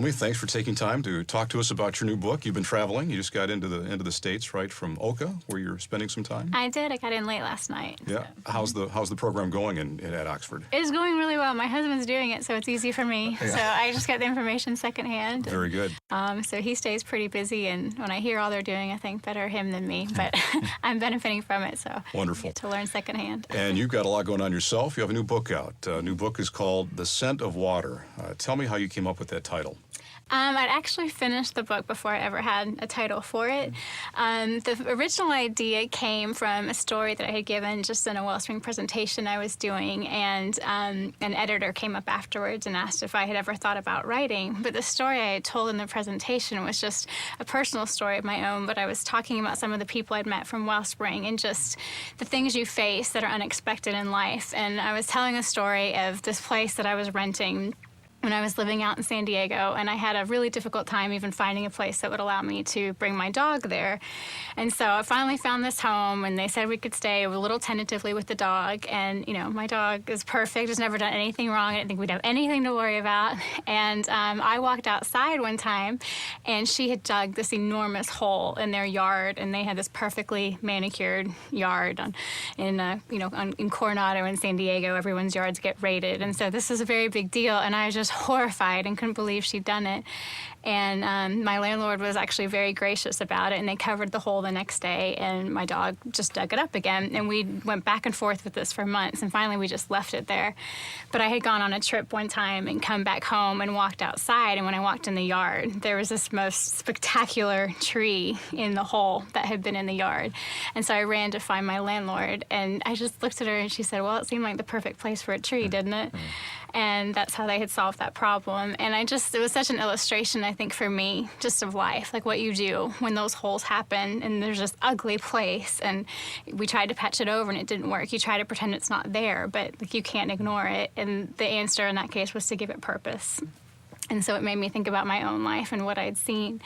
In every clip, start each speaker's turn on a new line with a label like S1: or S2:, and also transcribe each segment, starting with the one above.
S1: Naomi, thanks for taking time to talk to us about your new book. You've been traveling. You just got into the States, right, from Oka, where you're spending some time?
S2: I did. I got in late last night.
S1: Yeah.
S2: So.
S1: How's the program going at Oxford?
S2: It's going really well. My husband's doing it, so it's easy for me.
S1: Yeah.
S2: So I just get the information secondhand.
S1: Very good.
S2: So he stays pretty busy, and when I hear all they're doing, I think better him than me. But I'm benefiting from it, so
S1: wonderful.
S2: I get to learn secondhand.
S1: And you've got a lot going on yourself. You have a new book out. A new book is called The Scent of Water. Tell me how you came up with that title.
S2: I'd actually finished the book before I ever had a title for it. The original idea came from a story that I had given just in a Wellspring presentation I was doing, and an editor came up afterwards and asked if I had ever thought about writing. But the story I had told in the presentation was just a personal story of my own, but I was talking about some of the people I'd met from Wellspring and just the things you face that are unexpected in life. And I was telling a story of this place that I was renting when I was living out in San Diego, and I had a really difficult time even finding a place that would allow me to bring my dog there. And so I finally found this home, and they said we could stay a little tentatively with the dog. And, you know, my dog is perfect, has never done anything wrong. I didn't think we'd have anything to worry about. And I walked outside one time, and she had dug this enormous hole in their yard, and they had this perfectly manicured yard in Coronado in San Diego. Everyone's yards get rated, and so this is a very big deal. And I was just horrified and couldn't believe she'd done it. And my landlord was actually very gracious about it, and they covered the hole the next day, and my dog just dug it up again. And we went back and forth with this for months, and finally we just left it there. But I had gone on a trip one time and come back home and walked outside, and when I walked in the yard, there was this most spectacular tree in the hole that had been in the yard. And so I ran to find my landlord, and I just looked at her, and she said, well, it seemed like the perfect place for a tree, didn't it? And that's how they had solved that problem. And it was such an illustration, I think, for me, just of life, like what you do when those holes happen and there's this ugly place, and we tried to patch it over and it didn't work. You try to pretend it's not there, but like, you can't ignore it. And the answer in that case was to give it purpose. And so it made me think about my own life and what I'd seen.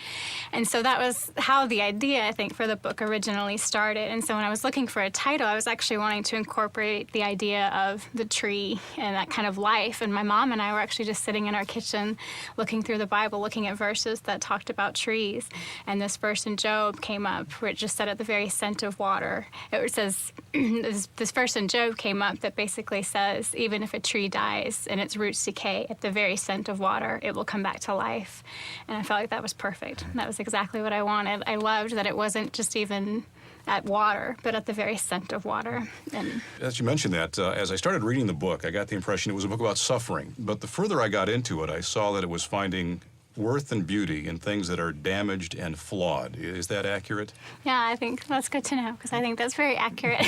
S2: And so that was how the idea, I think, for the book originally started. And so when I was looking for a title, I was actually wanting to incorporate the idea of the tree and that kind of life. And my mom and I were actually just sitting in our kitchen looking through the Bible, looking at verses that talked about trees. And this verse in Job came up where it just said at the very scent of water. It says, this verse in Job came up that basically says, even if a tree dies and its roots decay, at the very scent of water, it will come back to life. And I felt like that was perfect. That was exactly what I wanted. I loved that it wasn't just even at water, but at the very scent of water. And
S1: as you mentioned that, as I started reading the book, I got the impression it was a book about suffering. But the further I got into it, I saw that it was finding worth and beauty in things that are damaged and flawed. Is that accurate?
S2: Yeah, I think that's good to know, because I think that's very accurate.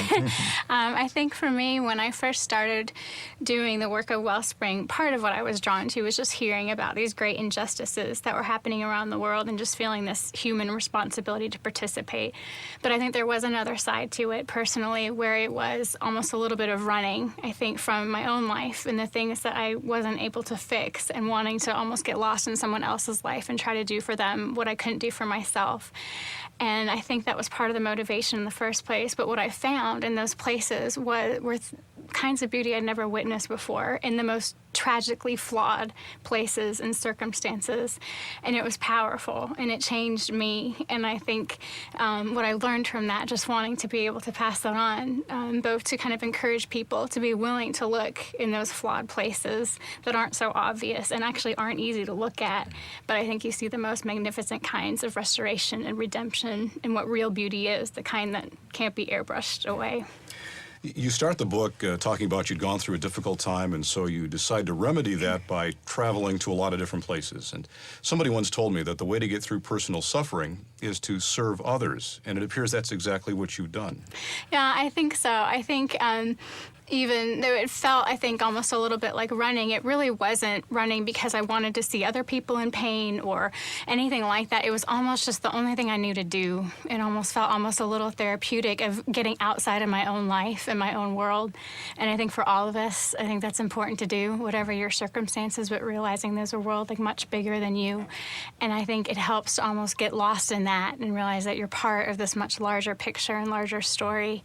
S2: I think for me, when I first started doing the work of Wellspring, part of what I was drawn to was just hearing about these great injustices that were happening around the world and just feeling this human responsibility to participate. But I think there was another side to it personally, where it was almost a little bit of running, I think, from my own life and the things that I wasn't able to fix, and wanting to almost get lost in someone else's life and try to do for them what I couldn't do for myself. And I think that was part of the motivation in the first place. But what I found in those places were kinds of beauty I'd never witnessed before, in the most tragically flawed places and circumstances. And it was powerful, and it changed me. And I think what I learned from that, just wanting to be able to pass that on, both to kind of encourage people to be willing to look in those flawed places that aren't so obvious and actually aren't easy to look at. But I think you see the most magnificent kinds of restoration and redemption, and what real beauty is, the kind that can't be airbrushed away.
S1: You start the book talking about you'd gone through a difficult time, and so you decide to remedy that by traveling to a lot of different places. And somebody once told me that the way to get through personal suffering is to serve others, and it appears that's exactly what you've done.
S2: Yeah, I think so. I think even though it felt, I think, almost a little bit like running, it really wasn't running because I wanted to see other people in pain or anything like that. It was almost just the only thing I knew to do. It almost felt almost a little therapeutic of getting outside of my own life and my own world. And I think for all of us, I think that's important to do, whatever your circumstances, but realizing there's a world like much bigger than you. And I think it helps to almost get lost in that and realize that you're part of this much larger picture and larger story.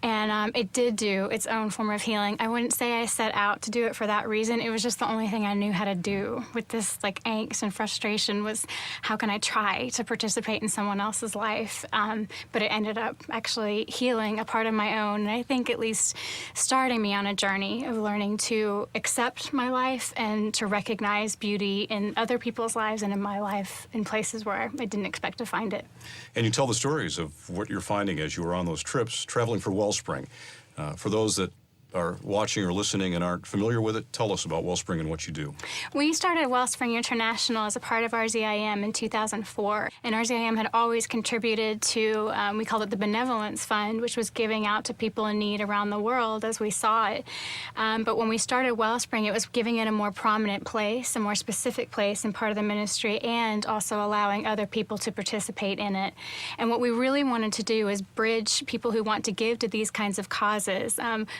S2: And it did do its own form of healing. I wouldn't say I set out to do it for that reason. It was just the only thing I knew how to do. With this like angst and frustration was, how can I try to participate in someone else's life? But it ended up actually healing a part of my own, and I think at least starting me on a journey of learning to accept my life and to recognize beauty in other people's lives and in my life in places where I didn't expect to find it.
S1: And you tell the stories of what you're finding as you were on those trips, traveling for Wellspring. For those that are watching or listening and aren't familiar with it, tell us about Wellspring and what you do.
S2: We started Wellspring International as a part of RZIM in 2004, and RZIM had always contributed to, we called it the Benevolence Fund, which was giving out to people in need around the world as we saw it. But when we started Wellspring, it was giving it a more prominent place, a more specific place in part of the ministry, and also allowing other people to participate in it. And what we really wanted to do is bridge people who want to give to these kinds of causes,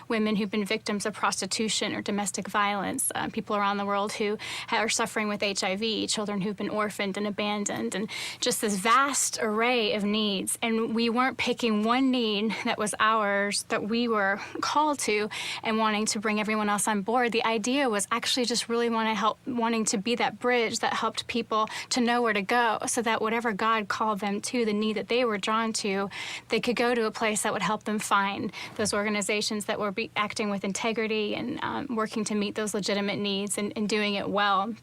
S2: women who've been victims of prostitution or domestic violence, people around the world who are suffering with HIV, children who've been orphaned and abandoned, and just this vast array of needs. And we weren't picking one need that was ours, that we were called to, and wanting to bring everyone else on board. The idea was actually just really wanting to be that bridge that helped people to know where to go, so that whatever God called them to, the need that they were drawn to, they could go to a place that would help them find those organizations that were acting with integrity and working to meet those legitimate needs and doing it well.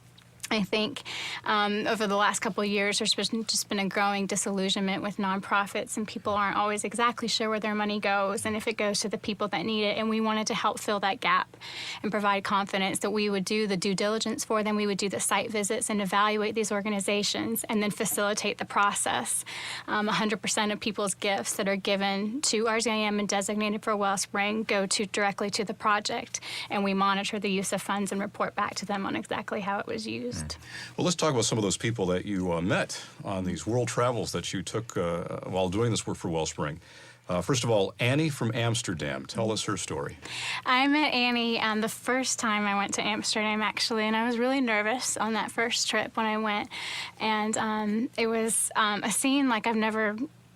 S2: I think over the last couple of years, there's just been a growing disillusionment with nonprofits, and people aren't always exactly sure where their money goes and if it goes to the people that need it. And we wanted to help fill that gap and provide confidence that we would do the due diligence for them. We would do the site visits and evaluate these organizations and then facilitate the process. 100% of people's gifts that are given to RZIM and designated for Wellspring go directly to the project, and we monitor the use of funds and report back to them on exactly how it was used.
S1: Well, let's talk about some of those people that you met on these world travels that you took while doing this work for Wellspring. First of all, Annie from Amsterdam. Tell us her story.
S2: I met Annie the first time I went to Amsterdam, actually, and I was really nervous on that first trip when I went. And it was a scene like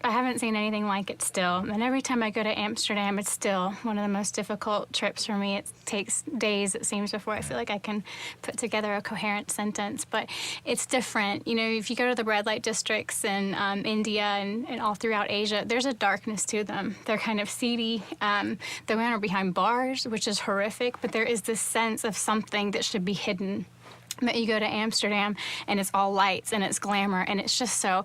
S2: I haven't seen anything like it still. And every time I go to Amsterdam, it's still one of the most difficult trips for me. It takes days, it seems, before I feel like I can put together a coherent sentence. But it's different. You know, if you go to the red light districts in India and all throughout Asia, there's a darkness to them. They're kind of seedy. The women are behind bars, which is horrific, but there is this sense of something that should be hidden. But you go to Amsterdam and it's all lights and it's glamour and it's just so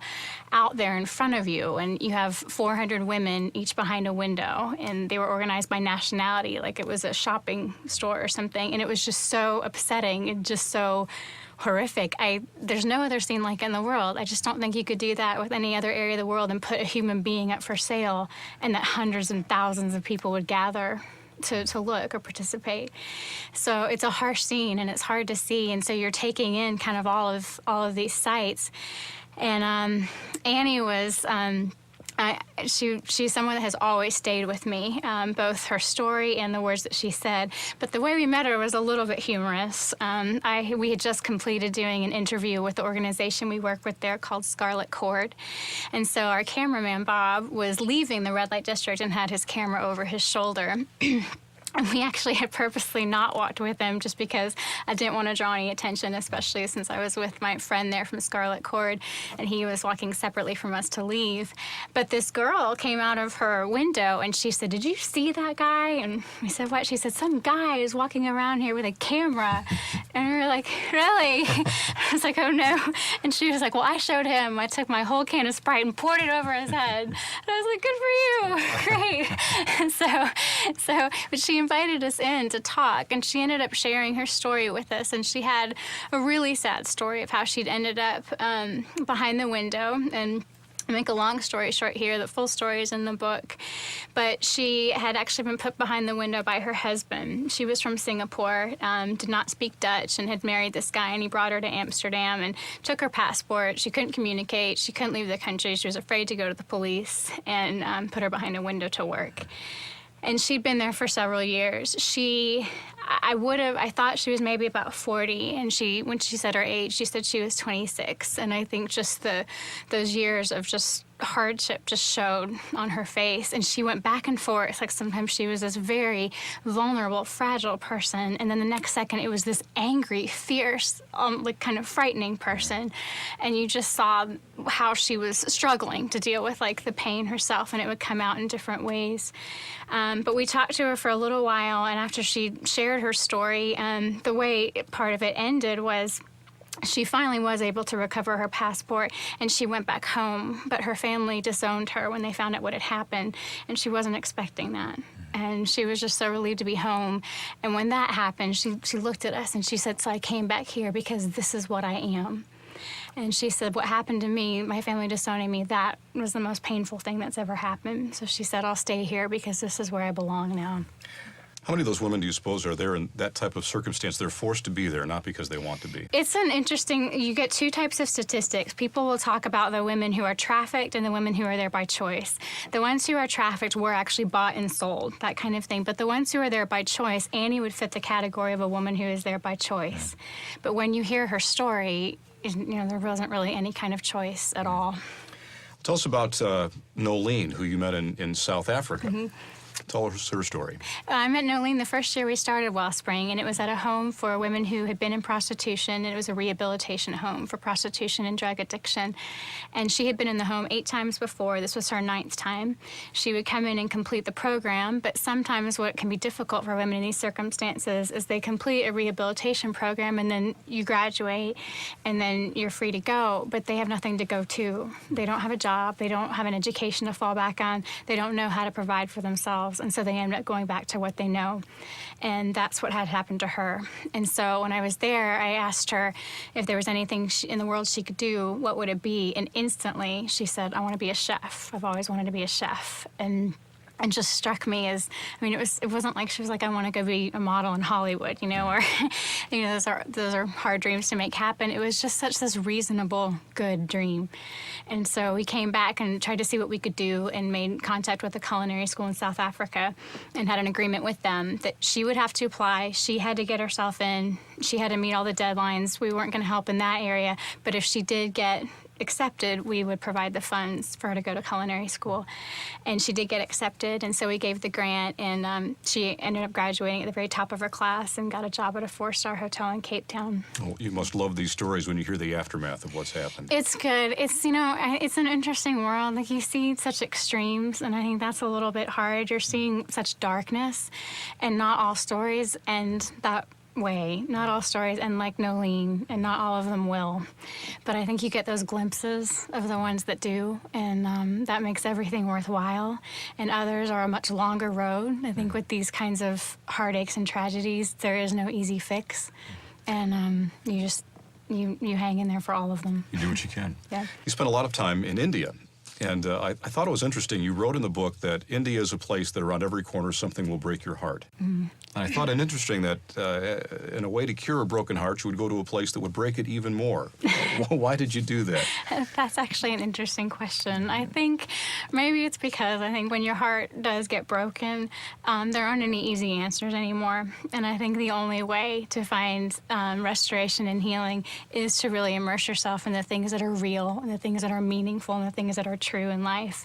S2: out there in front of you, and you have 400 women each behind a window, and they were organized by nationality like it was a shopping store or something, and it was just so upsetting and just so horrific. There's no other scene like it in the world. I just don't think you could do that with any other area of the world and put a human being up for sale and that hundreds and thousands of people would gather to look or participate. So it's a harsh scene and it's hard to see, and so you're taking in kind of all of these sights. And Annie was she's someone that has always stayed with me, both her story and the words that she said. But the way we met her was a little bit humorous. We had just completed doing an interview with the organization we work with there called Scarlet Cord. And so our cameraman, Bob, was leaving the red light district and had his camera over his shoulder. And we actually had purposely not walked with him just because I didn't want to draw any attention, especially since I was with my friend there from Scarlet Cord, and he was walking separately from us to leave. But this girl came out of her window, and she said, "Did you see that guy?" And we said, "What?" She said, "Some guy is walking around here with a camera." And we were like, "Really?" I was like, "Oh, no." And she was like, "Well, I showed him. I took my whole can of Sprite and poured it over his head." And I was like, "Good for you. Great." And but she invited us in to talk, and she ended up sharing her story with us, and she had a really sad story of how she'd ended up behind the window. And I make a long story short here, the full story is in the book, but she had actually been put behind the window by her husband. She was from Singapore, did not speak Dutch, and had married this guy, and he brought her to Amsterdam and took her passport. She couldn't communicate. She couldn't leave the country. She was afraid to go to the police, and put her behind a window to work. And she'd been there for several years. I thought she was maybe about 40, and when she said her age, she said she was 26. And I think just those years of just hardship just showed on her face, and she went back and forth. Like sometimes she was this very vulnerable, fragile person, and then the next second it was this angry, fierce, like kind of frightening person, and you just saw how she was struggling to deal with like the pain herself, and it would come out in different ways. But we talked to her for a little while, and after she shared her story, the way part of it ended was she finally was able to recover her passport, and she went back home, but her family disowned her when they found out what had happened, and she wasn't expecting that. And she was just so relieved to be home. And when that happened, she looked at us and she said, "So I came back here because this is what I am." And she said, "What happened to me, my family disowning me, that was the most painful thing that's ever happened." So she said, "I'll stay here because this is where I belong now."
S1: How many of those women do you suppose are there in that type of circumstance? They're forced to be there, not because they want to be.
S2: It's an interesting, you get two types of statistics. People will talk about the women who are trafficked and the women who are there by choice. The ones who are trafficked were actually bought and sold, that kind of thing. But the ones who are there by choice, Annie would fit the category of a woman who is there by choice. But when you hear her story, there wasn't really any kind of choice at all.
S1: Tell us about Nolene, who you met in South Africa. Tell us her story.
S2: I met Nolene the first year we started Wellspring, and it was at a home for women who had been in prostitution, and it was a rehabilitation home for prostitution and drug addiction. And she had been in the home 8 times before. This was her 9th time. She would come in and complete the program, but sometimes what can be difficult for women in these circumstances is they complete a rehabilitation program, and then you graduate, and then you're free to go, but they have nothing to go to. They don't have a job. They don't have an education to fall back on. They don't know how to provide for themselves. And so they end up going back to what they know. And that's what had happened to her. And so when I was there, I asked her if there was anything in the world she could do, what would it be? And instantly she said, "I want to be a chef. I've always wanted to be a chef." And just struck me as, it wasn't like she was like, "I want to go be a model in Hollywood," or, those are hard dreams to make happen. It was just such this reasonable, good dream. And so we came back and tried to see what we could do and made contact with a culinary school in South Africa and had an agreement with them that she would have to apply. She had to get herself in. She had to meet all the deadlines. We weren't going to help in that area. But if she did get accepted, we would provide the funds for her to go to culinary school. And she did get accepted, and so we gave the grant, and she ended up graduating at the very top of her class and got a job at a 4-star hotel in Cape Town.
S1: Oh, you must love these stories when you hear the aftermath of what's happened.
S2: It's good. It's an interesting world. Like, you see such extremes, and I think that's a little bit hard. You're seeing such darkness, and not all stories end that way. Not all stories end like Nolene, and not all of them will. But I think you get those glimpses of the ones that do, and that makes everything worthwhile. And others are a much longer road. I think with these kinds of heartaches and tragedies, there is no easy fix. And you hang in there for all of them.
S1: You do what you can.
S2: Yeah.
S1: You spent a lot of time in India. And I thought it was interesting. You wrote in the book that India is a place that around every corner something will break your heart. Mm. And I thought it interesting that in a way to cure a broken heart, you would go to a place that would break it even more. Why did you do that?
S2: That's actually an interesting question. I think maybe it's because I think when your heart does get broken, there aren't any easy answers anymore. And I think the only way to find restoration and healing is to really immerse yourself in the things that are real, and the things that are meaningful, and the things that are true in life.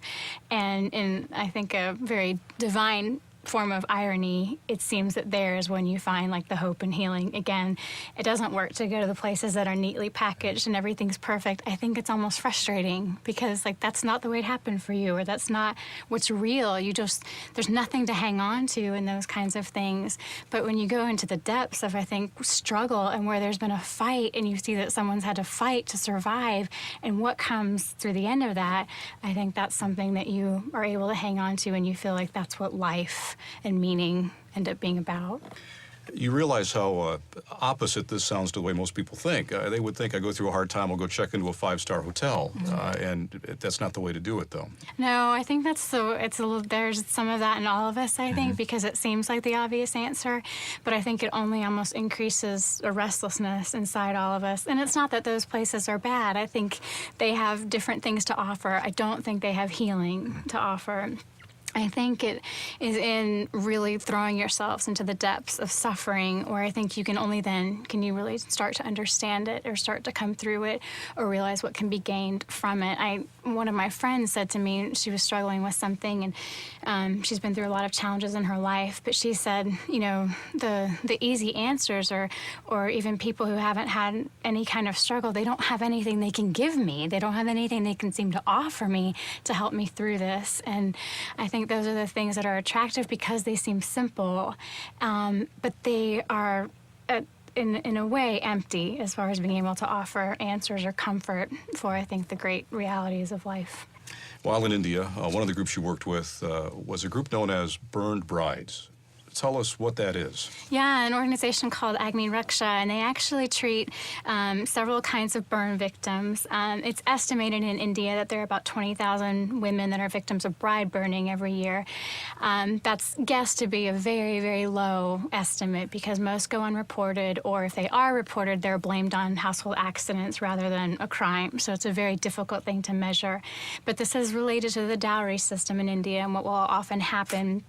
S2: And in, I think, a very divine form of irony, it seems that there is when you find like the hope and healing. Again, it doesn't work to go to the places that are neatly packaged and everything's perfect. I think it's almost frustrating because like that's not the way it happened for you, or that's not what's real. There's nothing to hang on to in those kinds of things. But when you go into the depths of, I think, struggle, and where there's been a fight, and you see that someone's had to fight to survive, and what comes through the end of that, I think that's something that you are able to hang on to, and you feel like that's what life and meaning end up being about.
S1: You realize how opposite this sounds to the way most people think. They would think, I go through a hard time, I'll go check into a 5-star hotel. Mm-hmm. And that's not the way to do it, though.
S2: No, I think there's some of that in all of us, I think, because it seems like the obvious answer. But I think it only almost increases a restlessness inside all of us. And it's not that those places are bad. I think they have different things to offer. I don't think they have healing to offer. I think it is in really throwing yourselves into the depths of suffering, where I think you can only then can you really start to understand it or start to come through it or realize what can be gained from it. One of my friends said to me, she was struggling with something, and she's been through a lot of challenges in her life, but she said, the easy answers or even people who haven't had any kind of struggle, they don't have anything they can give me. They don't have anything they can seem to offer me to help me through this. And I think those are the things that are attractive because they seem simple, but they are, in a way, empty as far as being able to offer answers or comfort for, I think, the great realities of life.
S1: While in India, one of the groups you worked with was a group known as Burned Brides. Tell us what that is.
S2: Yeah, an organization called Agni Raksha, and they actually treat several kinds of burn victims. It's estimated in India that there are about 20,000 women that are victims of bride burning every year. That's guessed to be a very, very low estimate because most go unreported, or if they are reported, they're blamed on household accidents rather than a crime. So it's a very difficult thing to measure. But this is related to the dowry system in India, and what will often happen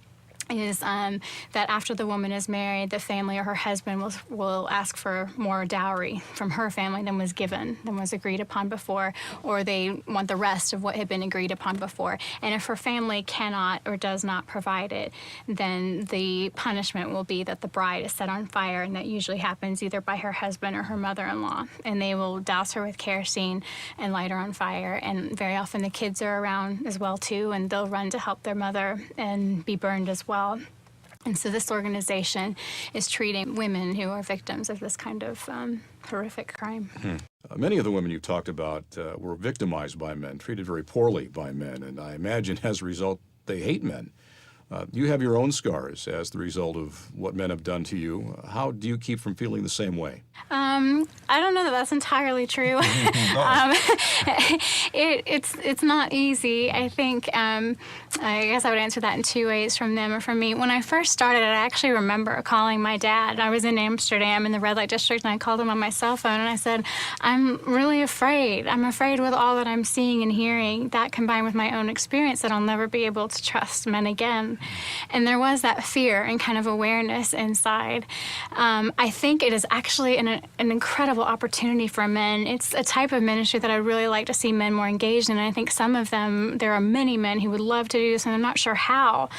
S2: is that after the woman is married, the family or her husband will ask for more dowry from her family than was agreed upon before, or they want the rest of what had been agreed upon before. And if her family cannot or does not provide it, then the punishment will be that the bride is set on fire, and that usually happens either by her husband or her mother-in-law. And they will douse her with kerosene and light her on fire. And very often the kids are around as well, too, and they'll run to help their mother and be burned as well. And so this organization is treating women who are victims of this kind of horrific crime.
S1: Many of the women you talked about were victimized by men, treated very poorly by men, and I imagine as a result they hate men. You have your own scars as the result of what men have done to you. How do you keep from feeling the same way?
S2: I don't know that that's entirely true. It's not easy. I think, I guess I would answer that in two ways, from them or from me. When I first started, I actually remember calling my dad. I was in Amsterdam in the red light district, and I called him on my cell phone, and I said, I'm really afraid. I'm afraid with all that I'm seeing and hearing, that combined with my own experience, that I'll never be able to trust men again. And there was that fear and kind of awareness inside. I think it is actually an incredible opportunity for men. It's a type of ministry that I'd really like to see men more engaged in. And I think some of them, there are many men who would love to do this, and I'm not sure how.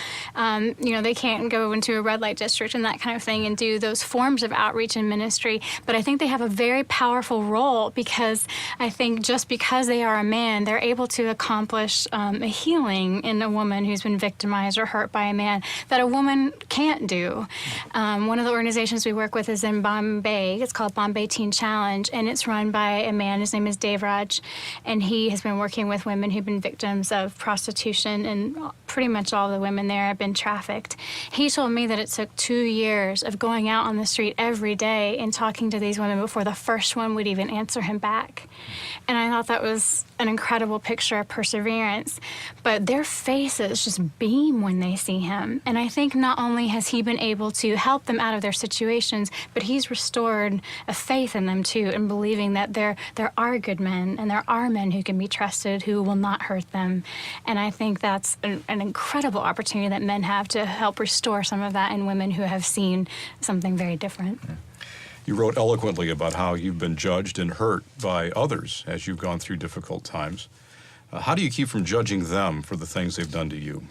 S2: They can't go into a red light district and that kind of thing and do those forms of outreach and ministry. But I think they have a very powerful role, because I think just because they are a man, they're able to accomplish a healing in a woman who's been victimized or hurt by a man that a woman can't do. One of the organizations we work with is in Bombay. It's called Bombay Teen Challenge, and it's run by a man. His name is Devraj, and he has been working with women who've been victims of prostitution, and pretty much all the women there have been trafficked. He told me that it took 2 years of going out on the street every day and talking to these women before the first one would even answer him back. And I thought that was an incredible picture of perseverance. But their faces just beam when they see him. And I think not only has he been able to help them out of their situations, but he's restored a faith in them too, in believing that there are good men, and there are men who can be trusted who will not hurt them. And I think that's an incredible opportunity that men have to help restore some of that in women who have seen something very different.
S1: You wrote eloquently about how you've been judged and hurt by others as you've gone through difficult times. How do you keep from judging them for the things they've done to you?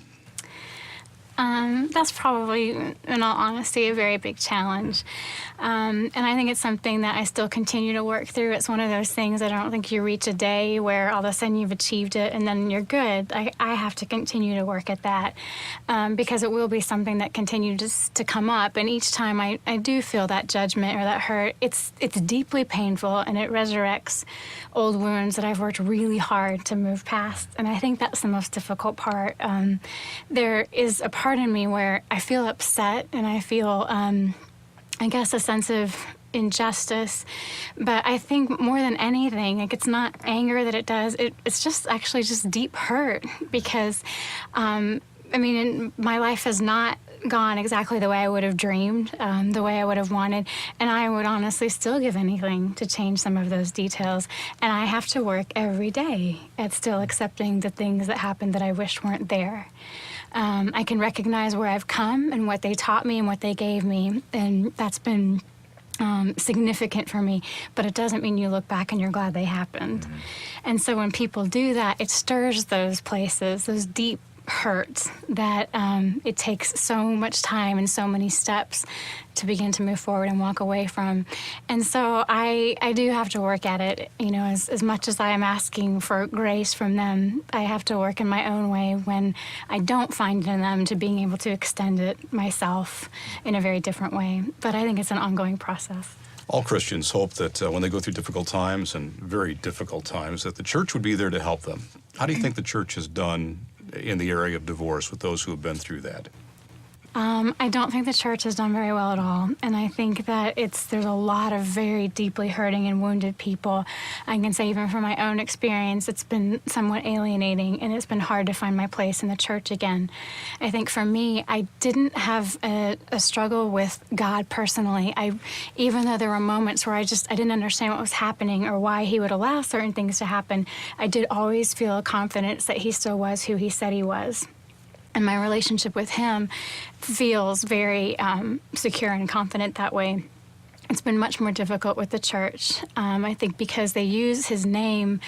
S2: That's probably, in all honesty, a very big challenge. And I think it's something that I still continue to work through. It's one of those things that I don't think you reach a day where all of a sudden you've achieved it and then you're good. I have to continue to work at that because it will be something that continues to come up. And each time I do feel that judgment or that hurt, it's deeply painful, and it resurrects old wounds that I've worked really hard to move past. And I think that's the most difficult part. There is a part in me where I feel upset, and I feel, I guess, a sense of injustice. But I think more than anything, it's not anger that it does. It's just actually just deep hurt, because, my life has not gone exactly the way I would have dreamed, the way I would have wanted. And I would honestly still give anything to change some of those details. And I have to work every day at still accepting the things that happened that I wish weren't there. I can recognize where I've come and what they taught me and what they gave me, and that's been significant for me, but it doesn't mean you look back and you're glad they happened. And so when people do that, it stirs those places, those deep hurts that it takes so much time and so many steps to begin to move forward and walk away from. And so I do have to work at it, as much as I am asking for grace from them. I have to work in my own way when I don't find it in them to being able to extend it myself in a very different way. But I think it's an ongoing process.
S1: All Christians hope that when they go through difficult times, and very difficult times, that the church would be there to help them. How do you think the church has done in the area of divorce with those who have been through that?
S2: I don't think the church has done very well at all, and I think that there's a lot of very deeply hurting and wounded people. I can say even from my own experience, it's been somewhat alienating, and it's been hard to find my place in the church again. I think for me, I didn't have a struggle with God personally. Even though there were moments where I didn't understand what was happening or why he would allow certain things to happen, I did always feel a confidence that he still was who he said he was. And my relationship with him feels very secure and confident that way. It's been much more difficult with the church, I think, because they use his name,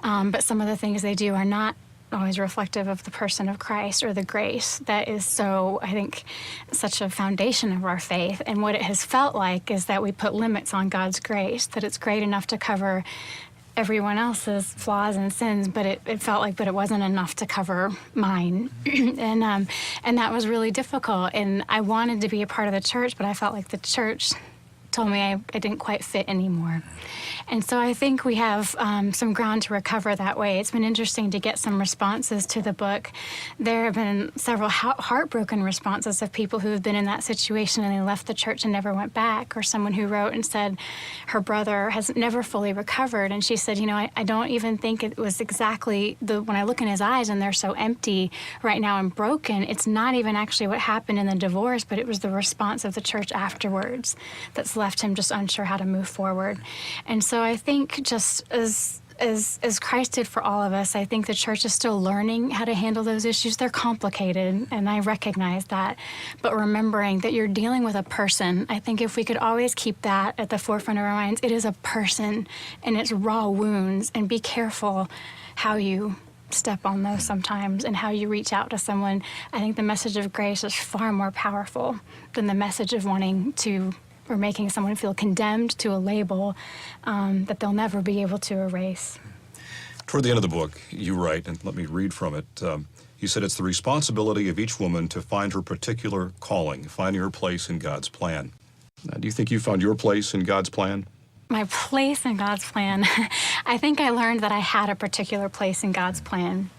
S2: but some of the things they do are not always reflective of the person of Christ or the grace that is so, I think, such a foundation of our faith. And what it has felt like is that we put limits on God's grace, that it's great enough to cover everyone else's flaws and sins, but it felt like it wasn't enough to cover mine. and that was really difficult. And I wanted to be a part of the church, but I felt like the church told me I didn't quite fit anymore. And so I think we have some ground to recover that way. It's been interesting to get some responses to the book. There have been several heartbroken responses of people who have been in that situation and they left the church and never went back, or someone who wrote and said her brother has never fully recovered. And she said, I don't even think it was exactly when I look in his eyes and they're so empty right now and broken, it's not even actually what happened in the divorce, but it was the response of the church afterwards that's left him just unsure how to move forward. And so I think just as Christ did for all of us, I think the church is still learning how to handle those issues. They're complicated, and I recognize that. But remembering that you're dealing with a person, I think if we could always keep that at the forefront of our minds, it is a person and it's raw wounds, and be careful how you step on those sometimes and how you reach out to someone. I think the message of grace is far more powerful than the message of wanting to or making someone feel condemned to a label that they'll never be able to erase.
S1: Toward the end of the book, you write, and let me read from it, you said it's the responsibility of each woman to find her particular calling, finding her place in God's plan. Do you think you found your place in God's plan?
S2: My place in God's plan? I think I learned that I had a particular place in God's plan.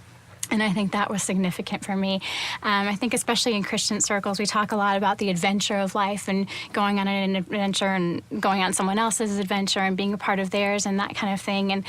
S2: And I think that was significant for me. I think especially in Christian circles, we talk a lot about the adventure of life and going on an adventure and going on someone else's adventure and being a part of theirs and that kind of thing. And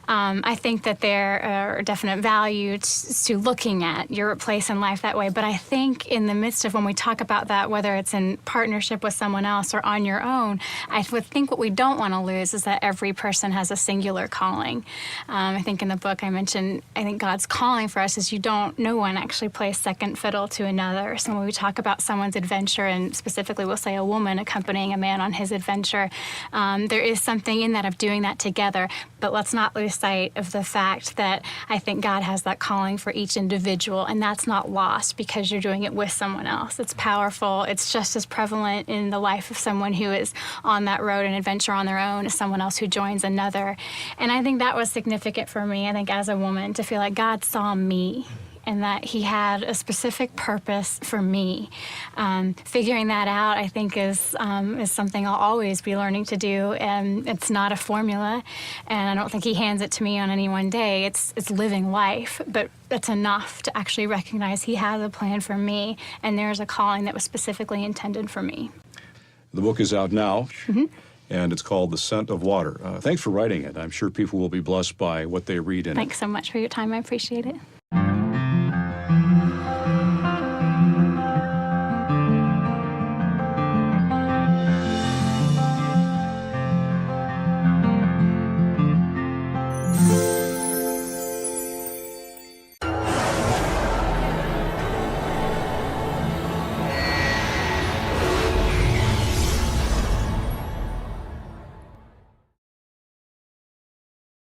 S2: I think that there are definite values to looking at your place in life that way. But I think in the midst of when we talk about that, whether it's in partnership with someone else or on your own, I would think what we don't want to lose is that every person has a singular calling. I think in the book I mentioned, I think God's calling for us is no one actually plays second fiddle to another. So when we talk about someone's adventure, and specifically we'll say a woman accompanying a man on his adventure, there is something in that of doing that together. But let's not lose sight of the fact that I think God has that calling for each individual, and that's not lost because you're doing it with someone else. It's powerful. It's just as prevalent in the life of someone who is on that road and adventure on their own as someone else who joins another. And I think that was significant for me, I think, as a woman, to feel like God saw me and that he had a specific purpose for me. Figuring that out, I think, is something I'll always be learning to do, and it's not a formula, and I don't think he hands it to me on any one day. It's living life, but it's enough to actually recognize he has a plan for me, and there's a calling that was specifically intended for me.
S1: The book is out now. And it's called The Scent of Water. Thanks for writing it. I'm sure people will be blessed by what they read in it.
S2: Thanks so much for your time. I appreciate it.